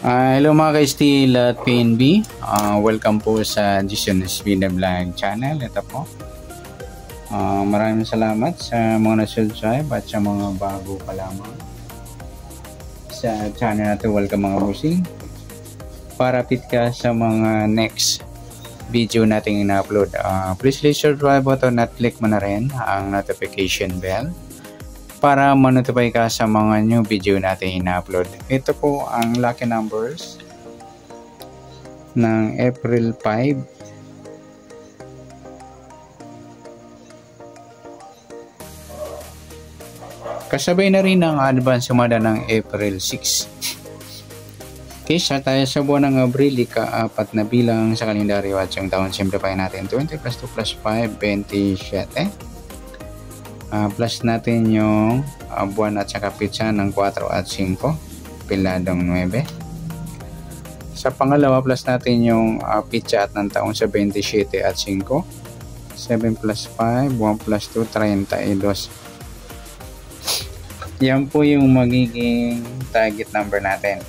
Hello mga ka-Steel at PNB. Welcome po sa Jason Espina Vlog channel. Ito po. Maraming salamat sa mga na-subscribe at sa mga bago pa lamang sa channel natin. Welcome mga busing. Para update ka sa mga next video nating ina-upload. Please hit subscribe button at click mo na rin ang notification bell para ma-notify ka sa mga new video natin ina-upload. Ito po ang lucky numbers ng April 5. Kasabay na rin ang advance sumada ng April 6. Kaysa tayo sa buwan ng Abril, ika-4 na bilang sa kalendaryo at yung taon simplify natin. 20 plus 2 plus 5, 27. Plus natin yung buwan at saka pitsa ng 4 at 5, piladong 9. Sa pangalawa, plus natin yung pitsa at ng taon sa 27 at 5, 7 plus 5, 1 plus 2, 32. Yan po yung magiging target number natin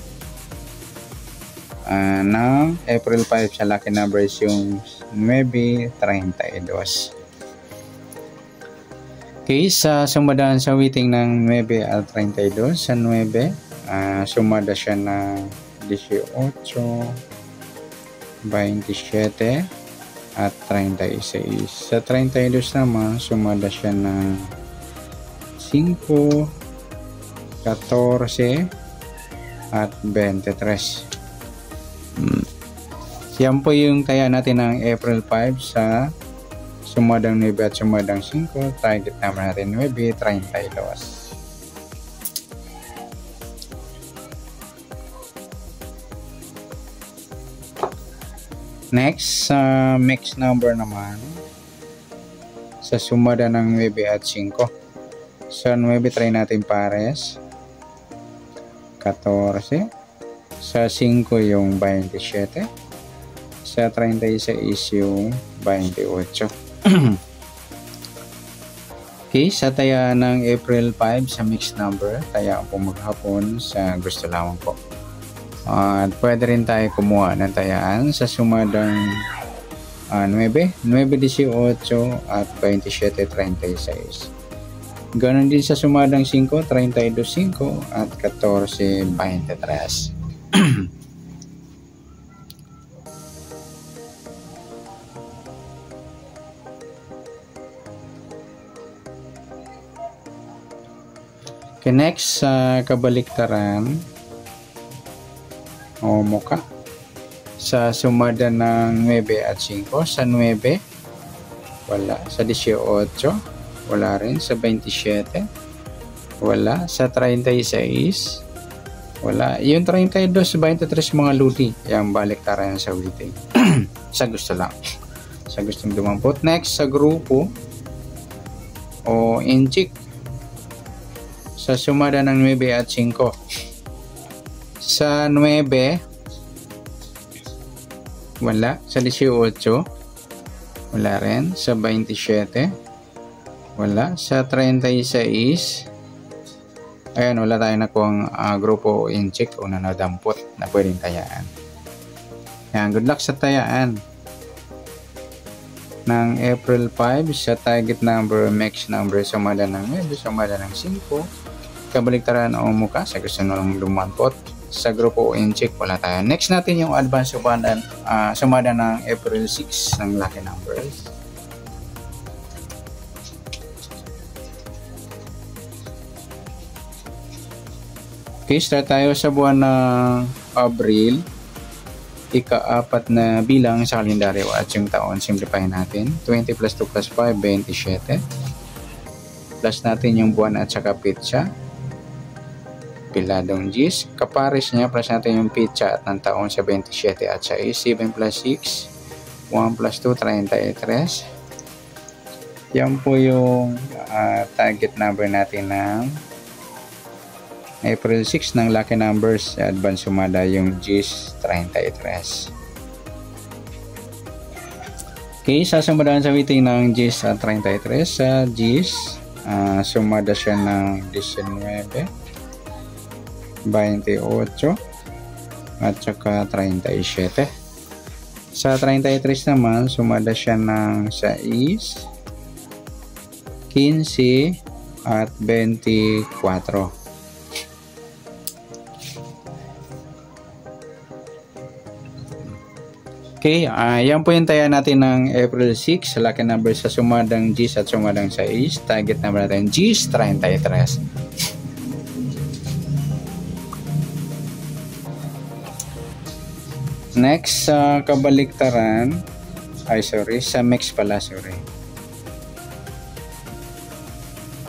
ng April 5 sa lucky numbers, yung 932. Okay, sa sumadaan sa weighting ng 9 at 32, sa 9, sumada siya ng 18, 27, at 36. Sa 32 naman, sumada siya ng 5, 14, at 23. Yan po yung taya natin ng April 5 sa sumadang 9 at sumadang 5, target naman natin 932. Next, sa mix number naman, sa sumada ng 9 at 5. Sa 9, try natin pares, 14. Sa 5 yung 27. Sa 36 yung 28. Okay, sa taya ng April 5 sa mixed number, taya po maghapon sa gusto lamang po. At pwede rin tayo kumuha ng tayaan sa sumadang 9, 9-18 at 27-36. Ganon din sa sumadang 5, 32-5 at 14-23. Okay, next sa kabaliktaran o muka sa sumada ng 9 at 5. Sa 9 wala, sa 18 wala rin, sa 27 wala, sa 36 wala, yung 32, 23 mga ludi, yung baliktaran sa weighting. Sa gusto lang, sa gustong dumampot. Next sa grupo o inchik sa sumada ng 9 at 5. Sa 9 wala, sa 18 wala rin, sa 27 wala, sa 36 ayan, wala tayo nakuhang grupo in-check o nanadampot na pwedeng tayaan. Ayan, good luck sa tayaan ng April 5 sa target number, max number, sumada ng 9, sumada ng 5, kabaliktaran o muka sa gusto nang lumampot. Sa grupo o in-check wala tayo. Next natin yung advance sumada ng April 6 ng lucky numbers. Okay, start tayo sa buwan ng Abril, ika-4 na bilang sa kalendaryo at yung taon simplify natin. 20 plus 2 plus 5, 27. Plus natin yung buwan at saka pitsa, piladong G's. Kapares niya, plus natin yung pitsa at ng taon sa 27 at 6. 7 plus 6, 1 plus 2, 33. Yan po yung target number natin ng April 6 ng lucky numbers. Advance sumada yung G's, 33. Okay, sasamadaan sa weighting ng G's at 33. Sa G's, sumada siya ng 19, 28, at saka 37. Sa 33 naman, sumada siya ng 6, 15 at 24. Okay, yan po yung taya natin ng April 6. Lucky number sa sumadang G's at sumadang 6. Target number natin G's 33. Next, sa kabaliktaran, sa mix pala,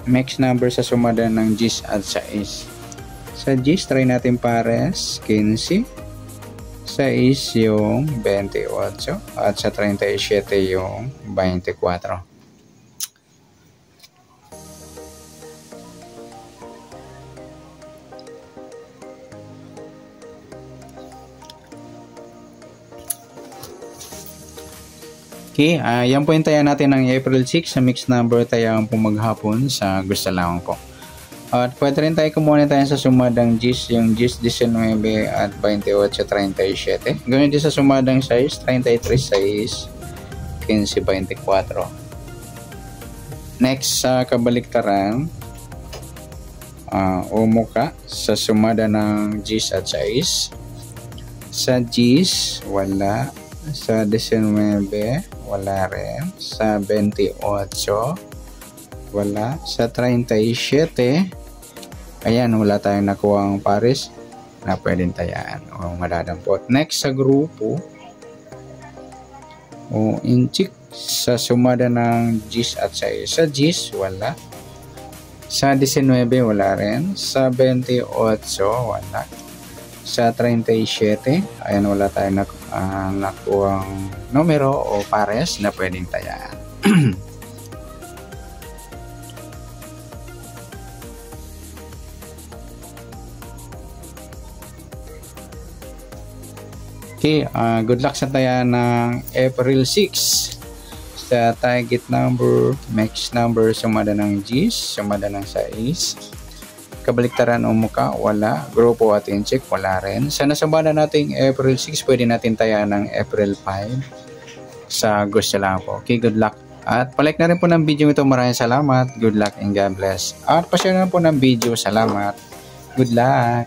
mix number sa sumadang ng G's at 6. Sa G's, try natin pares, 15. 6 yung 28 at sa 37 yung 24. Okay, yan po yung taya natin ng April 6 sa mixed number tayang po maghapon sa gusto lamang po. At pwede rin tayo kumuha tayo sa sumadang G's, yung G's 19 at 28 sa 37. Ganyan din sa sumadang 6, 33, 6, 15, 24. Next, sa kabaliktaran, umuka sa sumada ng G's at 6. Sa G's, wala. Sa 19, wala rin. Sa 28, wala. Sa 37, ayan, wala tayong nakuha ang pares na pwedeng tayaan o madadampot. Next, sa grupo o inchik sa sumada ng G's at 6. Sa G's, wala. Sa 19, wala rin. Sa 28, wala. Sa 37, ayan, wala tayong nakuha ang numero o pares na pwedeng tayaan. Okay, good luck sa taya ng April 6. Sa target number, max number, sumada ng G's, sumada ng 6. Kabaliktaran o muka, wala. Grupo at incheck, wala rin. Sa nasumada nating April 6, pwede natin taya ng April 5. Sa gusto lang po. Okay, good luck. At palike na rin po ng video ito. Maraming salamat. Good luck and God bless. At pa-share na po ng video. Salamat. Good luck.